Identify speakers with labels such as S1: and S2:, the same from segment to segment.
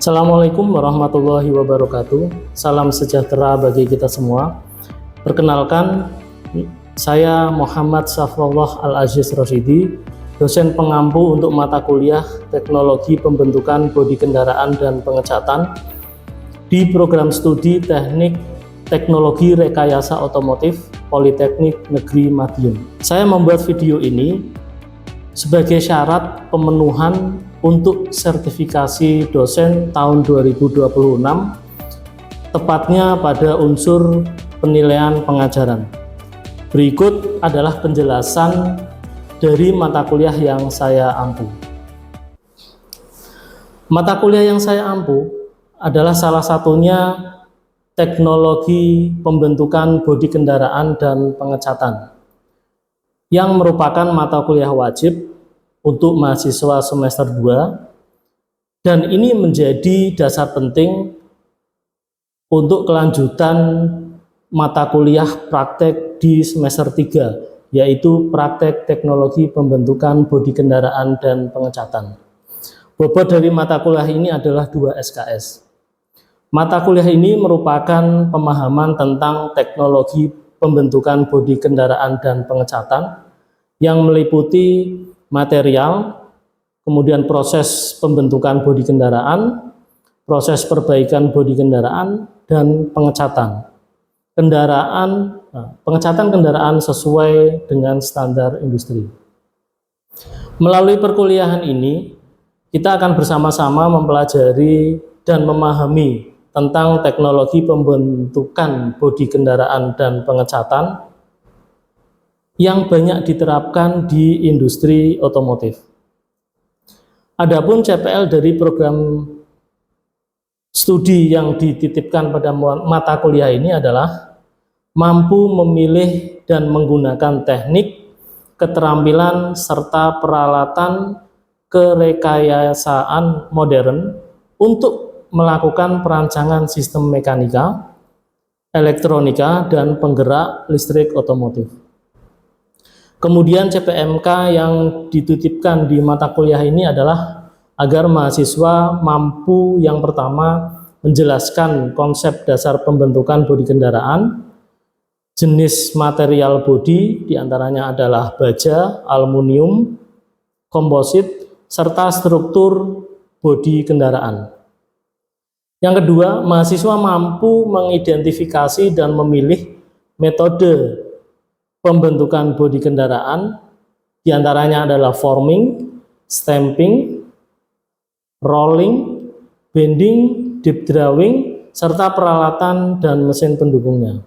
S1: Assalamualaikum warahmatullahi wabarakatuh. Salam sejahtera bagi kita semua. Perkenalkan, saya Muhammad Safrullah Al-Aziz Rosyidi, dosen pengampu untuk mata kuliah Teknologi Pembentukan Bodi Kendaraan dan Pengecatan di Program Studi Teknik Teknologi Rekayasa Otomotif Politeknik Negeri Madiun. Saya membuat video ini sebagai syarat pemenuhan untuk sertifikasi dosen tahun 2026, tepatnya pada unsur penilaian pengajaran. Berikut adalah penjelasan dari mata kuliah yang saya ampu. Mata kuliah yang saya ampu adalah salah satunya Teknologi Pembentukan Bodi Kendaraan dan Pengecatan, yang merupakan mata kuliah wajib untuk mahasiswa semester 2, dan ini menjadi dasar penting untuk kelanjutan mata kuliah praktek di semester 3, yaitu praktek teknologi pembentukan bodi kendaraan dan pengecatan. Bobot dari mata kuliah ini adalah 2 SKS. Mata kuliah ini merupakan pemahaman tentang teknologi pembentukan bodi kendaraan dan pengecatan yang meliputi material, kemudian proses pembentukan bodi kendaraan, proses perbaikan bodi kendaraan, dan pengecatan kendaraan sesuai dengan standar industri. Melalui perkuliahan ini, kita akan bersama-sama mempelajari dan memahami tentang teknologi pembentukan bodi kendaraan dan pengecatan yang banyak diterapkan di industri otomotif. Adapun CPL dari program studi yang dititipkan pada mata kuliah ini adalah mampu memilih dan menggunakan teknik, keterampilan, serta peralatan kerekayasaan modern untuk melakukan perancangan sistem mekanika, elektronika, dan penggerak listrik otomotif. Kemudian CPMK yang dititipkan di mata kuliah ini adalah agar mahasiswa mampu yang pertama menjelaskan konsep dasar pembentukan bodi kendaraan, jenis material bodi diantaranya adalah baja, aluminium, komposit, serta struktur bodi kendaraan. Yang kedua, mahasiswa mampu mengidentifikasi dan memilih metode pembentukan bodi kendaraan, diantaranya adalah forming, stamping, rolling, bending, deep drawing, serta peralatan dan mesin pendukungnya.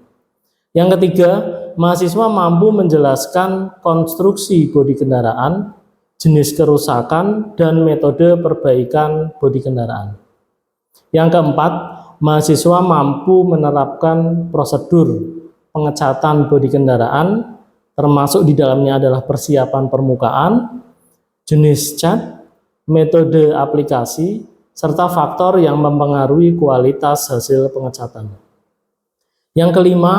S1: Yang ketiga, mahasiswa mampu menjelaskan konstruksi bodi kendaraan, jenis kerusakan, dan metode perbaikan bodi kendaraan. Yang keempat, mahasiswa mampu menerapkan prosedur pengecatan bodi kendaraan, termasuk di dalamnya adalah persiapan permukaan, jenis cat, metode aplikasi, serta faktor yang mempengaruhi kualitas hasil pengecatan. Yang kelima,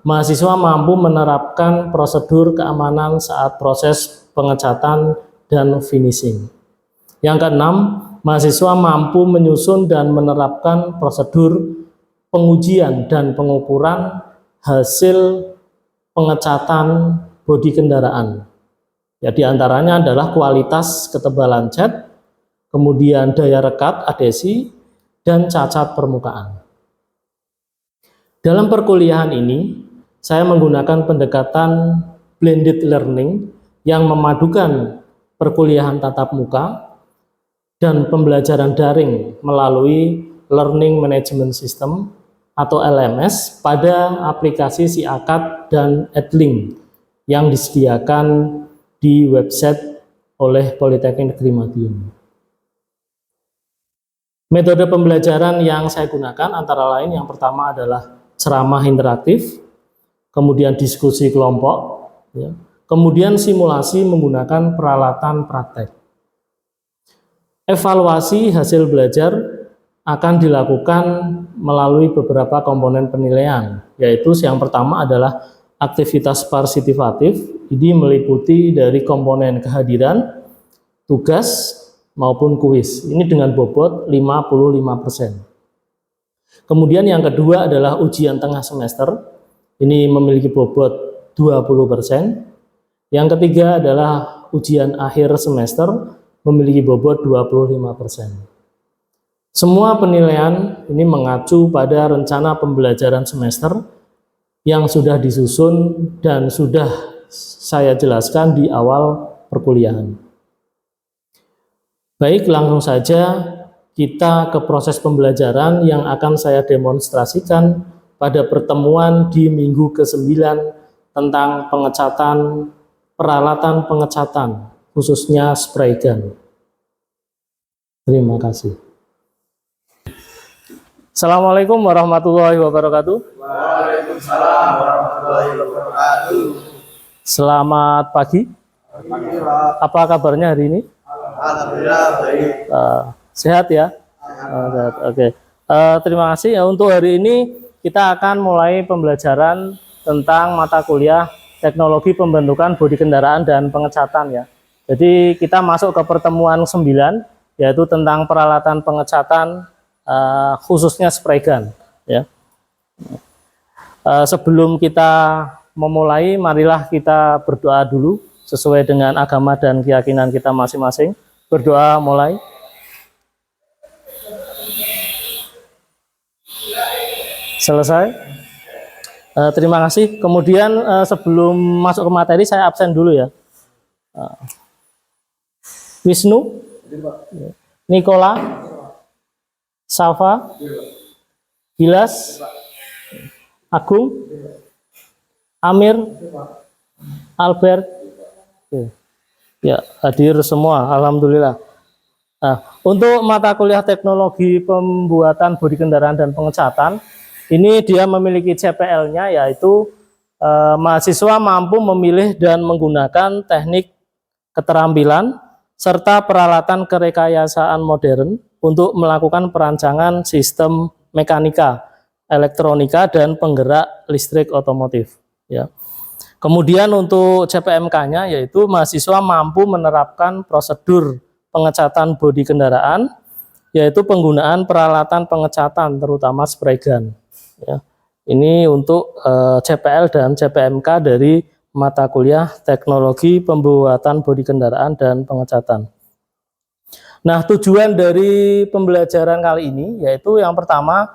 S1: mahasiswa mampu menerapkan prosedur keamanan saat proses pengecatan dan finishing. Yang keenam, mahasiswa mampu menyusun dan menerapkan prosedur pengujian dan pengukuran hasil pengecatan bodi kendaraan. Ya, diantaranya adalah kualitas ketebalan cat, kemudian daya rekat adhesi, dan cacat permukaan. Dalam perkuliahan ini, saya menggunakan pendekatan blended learning yang memadukan perkuliahan tatap muka dan pembelajaran daring melalui Learning Management System atau LMS pada aplikasi SIAKAD dan Edlink yang disediakan di website oleh Politeknik Negeri Madiun. Metode pembelajaran yang saya gunakan antara lain yang pertama adalah ceramah interaktif, kemudian diskusi kelompok, kemudian simulasi menggunakan peralatan praktek. Evaluasi hasil belajar akan dilakukan melalui beberapa komponen penilaian, yaitu yang pertama adalah aktivitas partisipatif. Ini meliputi dari komponen kehadiran, tugas, maupun kuis. Ini dengan bobot 55%. Kemudian yang kedua adalah ujian tengah semester. Ini memiliki bobot 20%. Yang ketiga adalah ujian akhir semester, memiliki bobot 25%. Semua penilaian ini mengacu pada rencana pembelajaran semester yang sudah disusun dan sudah saya jelaskan di awal perkuliahan. Baik, langsung saja kita ke proses pembelajaran yang akan saya demonstrasikan pada pertemuan di minggu ke-9 tentang pengecatan, peralatan pengecatan, khususnya spray gun. Terima kasih. Assalamualaikum warahmatullahi wabarakatuh.
S2: Waalaikumsalam warahmatullahi wabarakatuh.
S1: Selamat pagi. Apa kabarnya hari ini?
S2: Alhamdulillah baik.
S1: Sehat ya? Sehat. Oke. Terima kasih ya. Untuk hari ini kita akan mulai pembelajaran tentang mata kuliah teknologi pembentukan bodi kendaraan dan pengecatan ya. Jadi kita masuk ke pertemuan 9, yaitu tentang peralatan pengecatan khususnya spray gun ya. Sebelum kita memulai, marilah kita berdoa dulu sesuai dengan agama dan keyakinan kita masing-masing. Berdoa mulai. Selesai. Terima kasih. Kemudian sebelum masuk ke materi, saya absen dulu ya. Wisnu, Nikola, Safa, Gilas, Agung, Amir, Albert, ya hadir semua, alhamdulillah. Nah, untuk mata kuliah teknologi pembuatan bodi kendaraan dan pengecatan, ini dia memiliki CPL-nya, yaitu mahasiswa mampu memilih dan menggunakan teknik keterampilan serta peralatan kerekayasaan modern untuk melakukan perancangan sistem mekanika, elektronika, dan penggerak listrik otomotif. Ya. Kemudian untuk CPMK-nya, yaitu mahasiswa mampu menerapkan prosedur pengecatan bodi kendaraan, yaitu penggunaan peralatan pengecatan, terutama spray gun. Ya. Ini untuk CPL dan CPMK dari mata kuliah teknologi pembuatan bodi kendaraan dan pengecatan. Nah, tujuan dari pembelajaran kali ini yaitu yang pertama,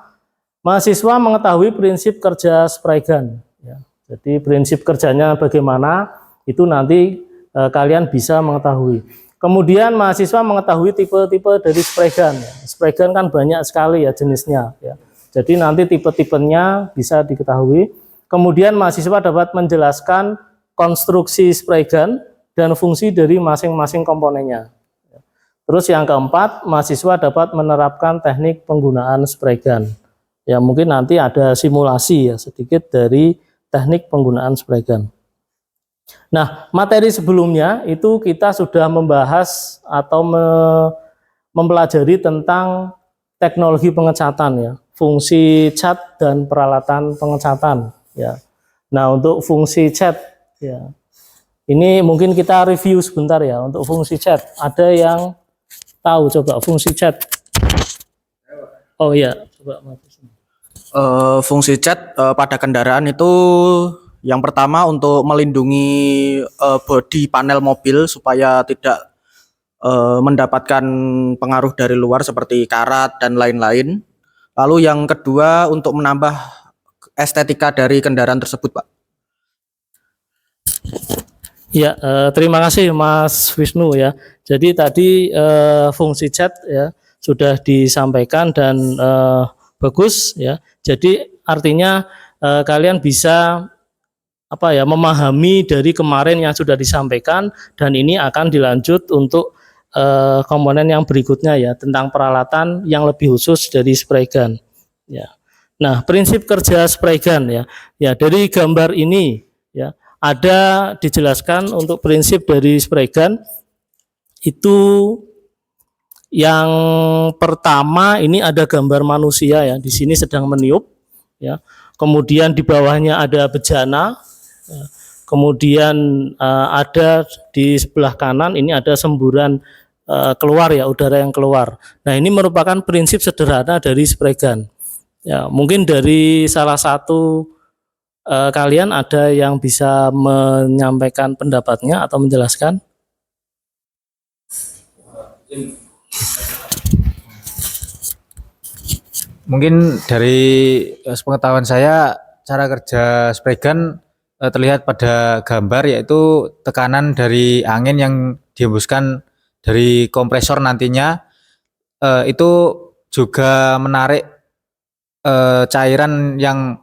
S1: mahasiswa mengetahui prinsip kerja spray gun. Ya. Jadi prinsip kerjanya bagaimana, itu nanti kalian bisa mengetahui. Kemudian mahasiswa mengetahui tipe-tipe dari spray gun. Spray gun kan banyak sekali ya jenisnya. Ya. Jadi nanti tipe-tipenya bisa diketahui. Kemudian mahasiswa dapat menjelaskan konstruksi spray gun dan fungsi dari masing-masing komponennya. Terus yang keempat, mahasiswa dapat menerapkan teknik penggunaan spray gun. Ya mungkin nanti ada simulasi ya sedikit dari teknik penggunaan spray gun. Nah, materi sebelumnya itu kita sudah membahas atau mempelajari tentang teknologi pengecatan ya, fungsi cat dan peralatan pengecatan ya. Nah, untuk fungsi cat ya. Ini mungkin kita review sebentar ya untuk fungsi cat. Ada yang tahu coba fungsi cat? Oh iya, coba.
S3: Fungsi cat pada kendaraan itu yang pertama untuk melindungi bodi panel mobil supaya tidak mendapatkan pengaruh dari luar seperti karat dan lain-lain. Lalu yang kedua untuk menambah estetika dari kendaraan tersebut, Pak.
S1: Ya, terima kasih Mas Wisnu ya. Jadi tadi fungsi cat ya sudah disampaikan dan bagus ya. Jadi artinya kalian bisa memahami dari kemarin yang sudah disampaikan, dan ini akan dilanjut untuk komponen yang berikutnya ya tentang peralatan yang lebih khusus dari spray gun ya. Nah, prinsip kerja spray gun ya. Ya, dari gambar ini ya ada dijelaskan untuk prinsip dari spray gun. Itu yang pertama, ini ada gambar manusia ya, di sini sedang meniup ya. Kemudian di bawahnya ada bejana ya. Kemudian ada di sebelah kanan ini ada semburan keluar ya, udara yang keluar. Nah, ini merupakan prinsip sederhana dari spray gun. Ya, mungkin dari salah satu kalian ada yang bisa menyampaikan pendapatnya atau menjelaskan?
S4: Mungkin dari sepengetahuan saya cara kerja spray gun terlihat pada gambar, yaitu tekanan dari angin yang dihembuskan dari kompresor nantinya itu juga menarik cairan yang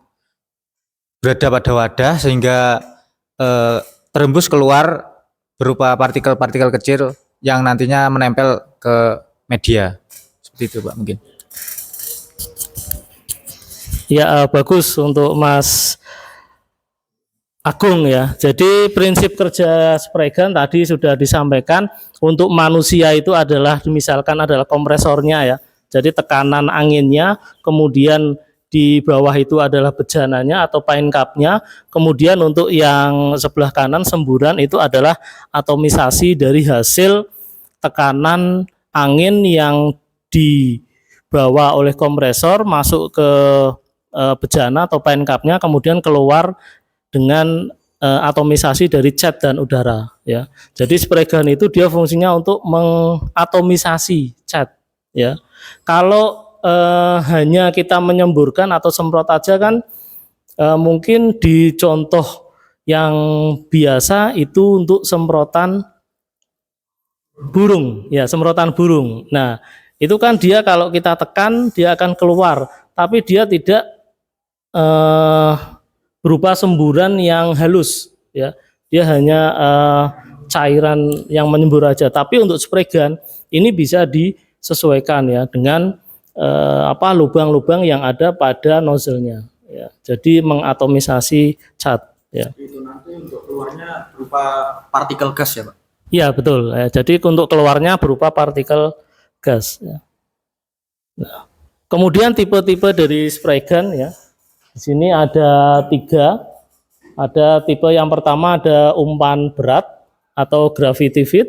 S4: berada pada wadah sehingga terhembus keluar berupa partikel-partikel kecil yang nantinya menempel ke media. Seperti itu Pak mungkin.
S1: Ya, bagus untuk Mas Agung ya. Jadi prinsip kerja spray gun tadi sudah disampaikan. Untuk manusia itu adalah misalkan adalah kompresornya ya. Jadi tekanan anginnya, kemudian di bawah itu adalah bejananya atau paint cup-nya. Kemudian untuk yang sebelah kanan semburan itu adalah atomisasi dari hasil tekanan angin yang dibawa oleh kompresor masuk ke bejana atau paint cup-nya, kemudian keluar dengan atomisasi dari cat dan udara ya. Jadi spray gun itu dia fungsinya untuk mengatomisasi cat ya. Kalau hanya kita menyemburkan atau semprot aja kan mungkin di contoh yang biasa itu untuk semprotan burung ya, semprotan burung. Nah, itu kan dia kalau kita tekan dia akan keluar, tapi dia tidak berupa semburan yang halus ya, dia hanya cairan yang menyembur aja. Tapi untuk spray gun ini bisa disesuaikan ya dengan lubang-lubang yang ada pada nozzle-nya ya. Jadi mengatomisasi cat ya.
S3: Itu nanti untuk keluarnya berupa partikel gas ya Pak?
S1: Iya betul ya. Jadi untuk keluarnya berupa partikel gas ya. Nah, kemudian tipe-tipe dari spray gun ya. Di sini ada 3. Ada tipe yang pertama ada umpan berat atau gravity feed.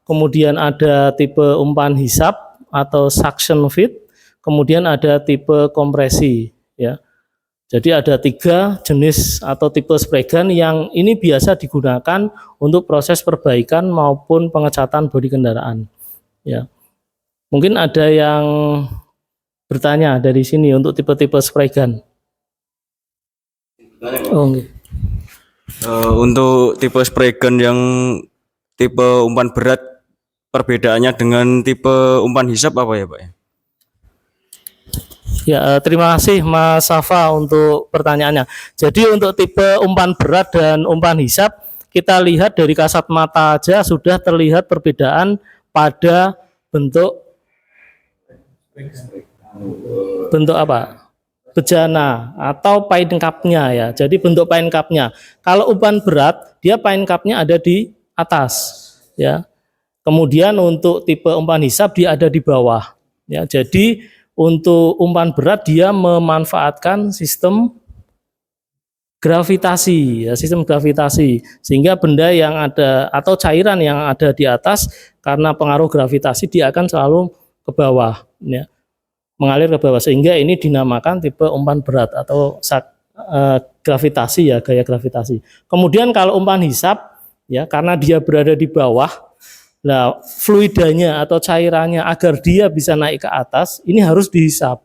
S1: Kemudian ada tipe umpan hisap atau suction feed. Kemudian ada tipe kompresi ya. Jadi ada 3 jenis atau tipe spray gun yang ini biasa digunakan untuk proses perbaikan maupun pengecatan bodi kendaraan ya. Mungkin ada yang bertanya dari sini untuk tipe-tipe spray gun. Oh, okay.
S5: Untuk tipe spray gun yang tipe umpan berat, perbedaannya dengan tipe umpan hisap apa ya Pak?
S1: Ya, terima kasih Mas Safa untuk pertanyaannya. Jadi untuk tipe umpan berat dan umpan hisap, kita lihat dari kasat mata aja sudah terlihat perbedaan pada bentuk apa? Bejana atau paint cup-nya ya. Jadi bentuk paint cup-nya. Kalau umpan berat, dia paint cup-nya ada di atas ya. Kemudian untuk tipe umpan hisap dia ada di bawah ya. Jadi untuk umpan berat dia memanfaatkan sistem gravitasi ya, sistem gravitasi sehingga benda yang ada atau cairan yang ada di atas karena pengaruh gravitasi dia akan selalu ke bawah ya. Mengalir ke bawah sehingga ini dinamakan tipe umpan berat atau gravitasi ya, gaya gravitasi. Kemudian kalau umpan hisap ya karena dia berada di bawah, nah fluidanya atau cairannya agar dia bisa naik ke atas ini harus dihisap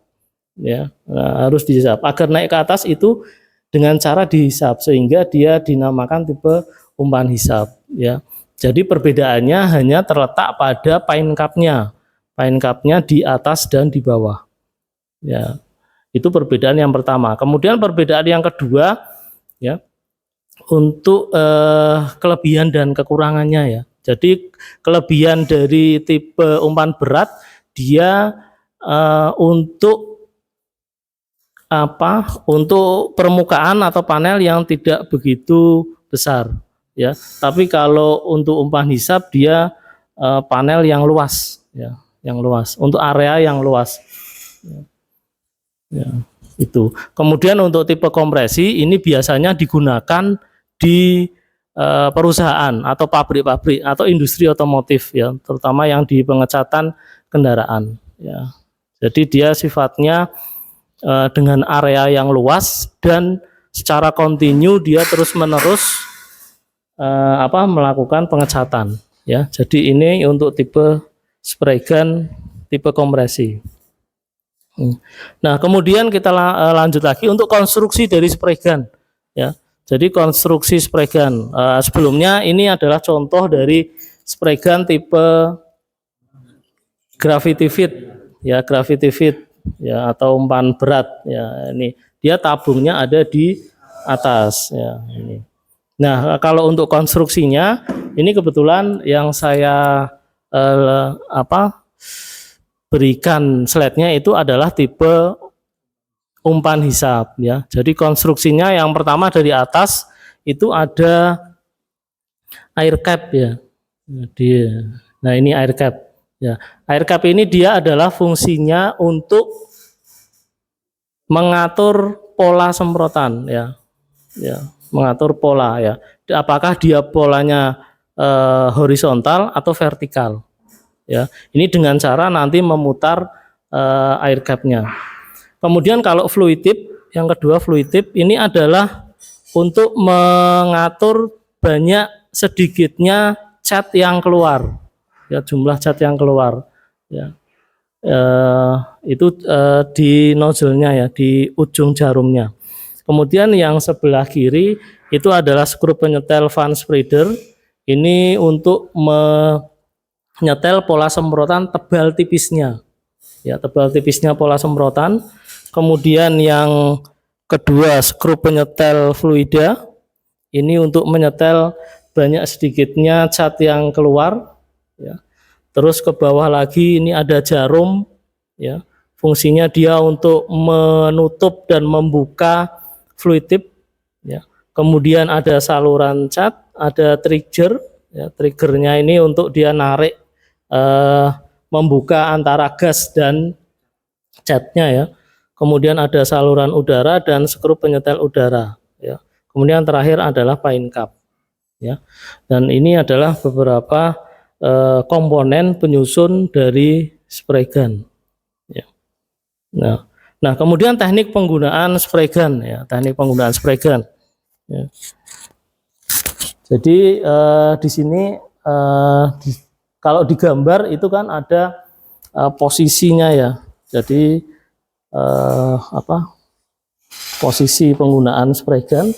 S1: ya, harus dihisap. Agar naik ke atas itu dengan cara dihisap sehingga dia dinamakan tipe umpan hisap ya. Jadi perbedaannya hanya terletak pada paint cup-nya. Paint cup-nya di atas dan di bawah. Ya, itu perbedaan yang pertama. Kemudian perbedaan yang kedua, ya, untuk kelebihan dan kekurangannya ya. Jadi kelebihan dari tipe umpan berat, dia untuk untuk permukaan atau panel yang tidak begitu besar, ya. Tapi kalau untuk umpan hisap dia panel yang luas, ya. Yang luas, untuk area yang luas ya, itu. Kemudian untuk tipe kompresi ini biasanya digunakan di perusahaan atau pabrik-pabrik atau industri otomotif ya, terutama yang di pengecatan kendaraan ya. Jadi dia sifatnya dengan area yang luas dan secara kontinu dia terus-menerus melakukan pengecatan ya. Jadi ini untuk tipe spray gun tipe kompresi. Nah, kemudian kita lanjut lagi untuk konstruksi dari spray gun ya. Jadi konstruksi spray gun sebelumnya ini adalah contoh dari spray gun tipe gravity feed ya, gravity feed ya, atau umpan berat ya. Ini dia tabungnya ada di atas ya ini. Nah, kalau untuk konstruksinya ini kebetulan yang saya berikan slide-nya itu adalah tipe umpan hisap ya. Jadi konstruksinya yang pertama dari atas itu ada air cap ya. Nah, ini air cap ya. Air cap ini dia adalah fungsinya untuk mengatur pola semprotan ya. Ya, mengatur pola ya. Apakah dia polanya horizontal atau vertikal? Ya, ini dengan cara nanti memutar air capnya. Kemudian kalau fluid tip, yang kedua fluid tip ini adalah untuk mengatur banyak sedikitnya cat yang keluar, ya jumlah cat yang keluar, ya itu di nozzle-nya ya, di ujung jarumnya. Kemudian yang sebelah kiri itu adalah skru penyetel fan spreader. Ini untuk menyetel pola semprotan tebal tipisnya. Ya, tebal tipisnya pola semprotan. Kemudian yang kedua skru penyetel fluida. Ini untuk menyetel banyak sedikitnya cat yang keluar. Ya. Terus ke bawah lagi ini ada jarum. Ya. Fungsinya dia untuk menutup dan membuka fluid tip. Ya. Kemudian ada saluran cat, ada trigger. Ya, triggernya ini untuk dia narik, membuka antara gas dan catnya ya. Kemudian ada saluran udara dan skru penyetel udara. Ya. Kemudian terakhir adalah paint cap. Ya. Dan ini adalah beberapa komponen penyusun dari spray gun. Ya. Nah, kemudian teknik penggunaan spray gun ya, teknik penggunaan spray gun. Ya. Jadi di sini kalau digambar itu kan ada posisinya ya. Jadi posisi penggunaan spray gun.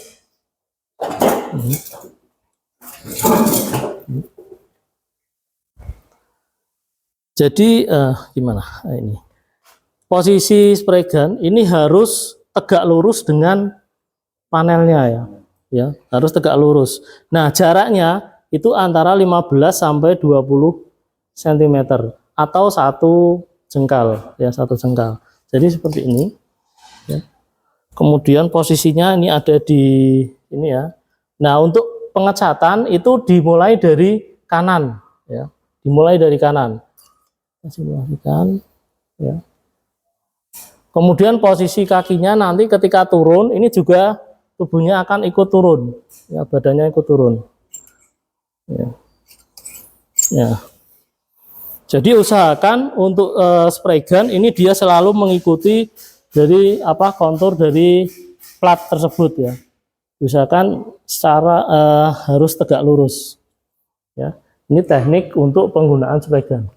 S1: Jadi gimana ini? Posisi spray gun ini harus tegak lurus dengan panelnya ya. Ya, harus tegak lurus. Nah, jaraknya itu antara 15 sampai 20 cm atau 1 jengkal ya, 1 jengkal. Jadi seperti ini ya. Kemudian posisinya ini ada di ini ya. Nah, untuk pengecatan itu dimulai dari kanan ya. Dimulai dari kanan. Simulasikan ya. Kemudian posisi kakinya nanti ketika turun ini juga tubuhnya akan ikut turun ya, badannya ikut turun ya. Ya. Jadi usahakan untuk spray gun ini dia selalu mengikuti dari kontur dari plat tersebut ya. Usahakan secara harus tegak lurus ya. Ini teknik untuk penggunaan spray gun.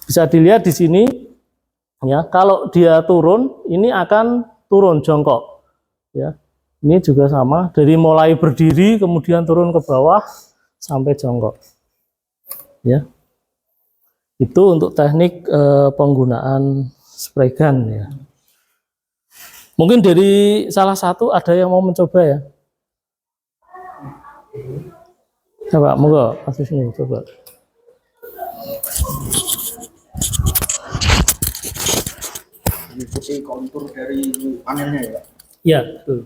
S1: Bisa dilihat di sini ya, kalau dia turun ini akan turun jongkok ya. Ini juga sama, dari mulai berdiri kemudian turun ke bawah sampai jongkok. Ya. Itu untuk teknik penggunaan spray gun ya. Mungkin dari salah satu ada yang mau mencoba ya. Coba, monggo, kasusnya coba.
S3: Mengikuti kontur dari panelnya ya.
S1: Ya, betul.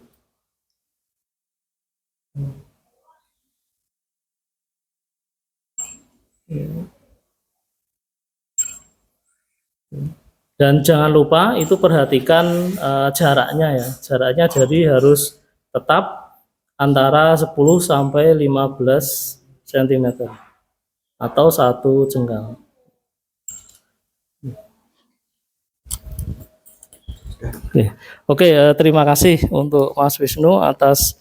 S1: Dan jangan lupa itu perhatikan jaraknya ya. Jaraknya jadi harus tetap antara 10 sampai 15 cm atau 1 jengkal. Oke, terima kasih untuk Mas Wisnu atas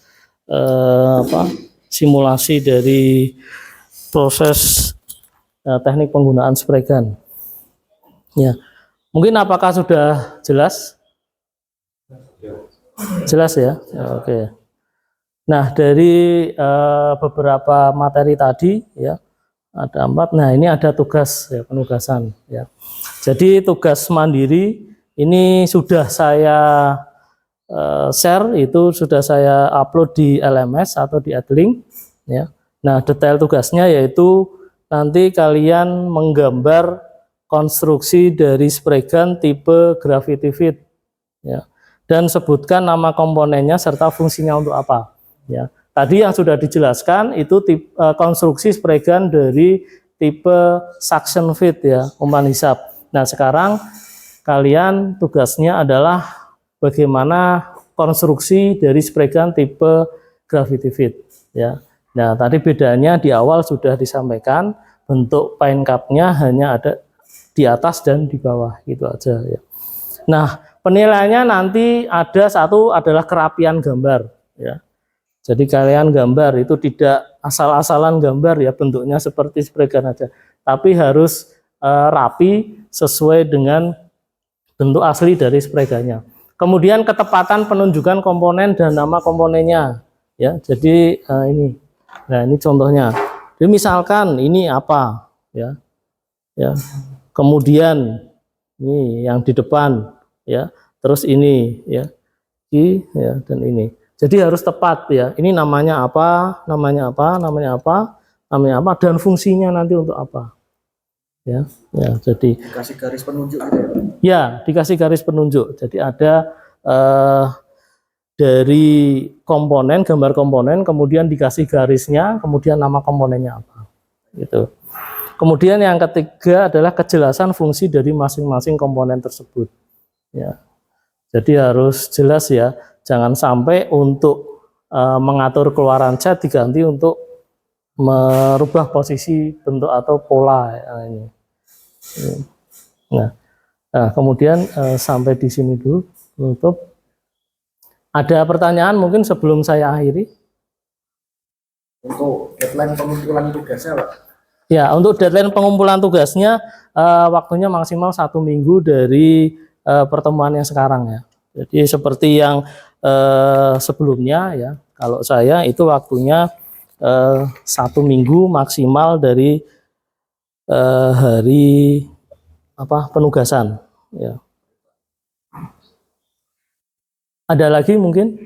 S1: simulasi dari proses teknik penggunaan spray gun. Ya, mungkin apakah sudah jelas? Jelas ya. Oke. Nah, dari beberapa materi tadi ya ada 4. Nah, ini ada tugas ya, penugasan ya. Jadi tugas mandiri ini sudah saya share, itu sudah saya upload di LMS atau di Adlink ya. Nah, detail tugasnya yaitu nanti kalian menggambar konstruksi dari spray gun tipe gravity feed ya, dan sebutkan nama komponennya serta fungsinya untuk apa ya. Tadi yang sudah dijelaskan itu konstruksi spray gun dari tipe suction feed ya, umpan hisap. Nah, sekarang kalian tugasnya adalah bagaimana konstruksi dari spray gun tipe gravity feed ya. Nah, tadi bedanya di awal sudah disampaikan, bentuk paint cup-nya hanya ada di atas dan di bawah gitu aja ya. Nah, penilaiannya nanti ada satu adalah kerapian gambar ya. Jadi kalian gambar itu tidak asal-asalan gambar ya, bentuknya seperti spray gun aja, tapi harus rapi sesuai dengan bentuk asli dari spray gun-nya. Kemudian ketepatan penunjukan komponen dan nama komponennya ya. Jadi ini. Nah, ini contohnya. Jadi misalkan ini apa ya. Ya. Kemudian ini yang di depan ya. Terus ini ya. Ini ya dan ini. Jadi harus tepat ya. Ini namanya apa? Namanya apa? Namanya apa? Namanya apa dan fungsinya nanti untuk apa. Ya, jadi
S3: Dikasih garis penunjuk gitu ya.
S1: Ya, dikasih garis penunjuk. Jadi ada dari komponen, gambar komponen, kemudian dikasih garisnya, kemudian nama komponennya apa. Gitu. Kemudian yang ketiga adalah kejelasan fungsi dari masing-masing komponen tersebut. Ya. Jadi harus jelas ya. Jangan sampai untuk mengatur keluaran cat diganti untuk merubah posisi bentuk atau pola ini. Nah, kemudian sampai di sini dulu tutup. Ada pertanyaan mungkin sebelum saya akhiri?
S3: Untuk deadline pengumpulan tugasnya, Pak?
S1: Ya, untuk deadline pengumpulan tugasnya waktunya maksimal 1 minggu dari pertemuan yang sekarang ya. Jadi seperti yang sebelumnya ya. Kalau saya itu waktunya 1 minggu maksimal dari hari penugasan ya. Ada lagi mungkin?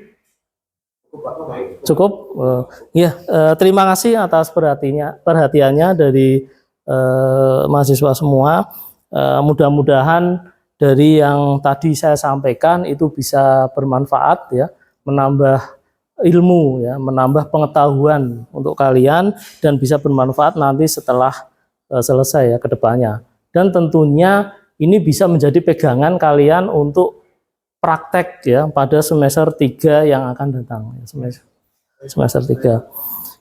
S1: Cukup? Ya, terima kasih atas perhatiannya dari mahasiswa semua. Mudah-mudahan dari yang tadi saya sampaikan itu bisa bermanfaat ya, menambah ilmu ya, menambah pengetahuan untuk kalian dan bisa bermanfaat nanti setelah selesai ya ke depannya. Dan tentunya ini bisa menjadi pegangan kalian untuk praktek ya pada semester 3 yang akan datang ya, semester 3.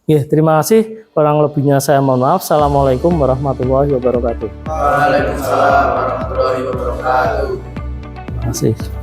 S1: Ya, terima kasih. Kurang lebihnya saya mohon maaf. Assalamualaikum warahmatullahi wabarakatuh.
S2: Waalaikumsalam warahmatullahi wabarakatuh.
S1: Terima kasih.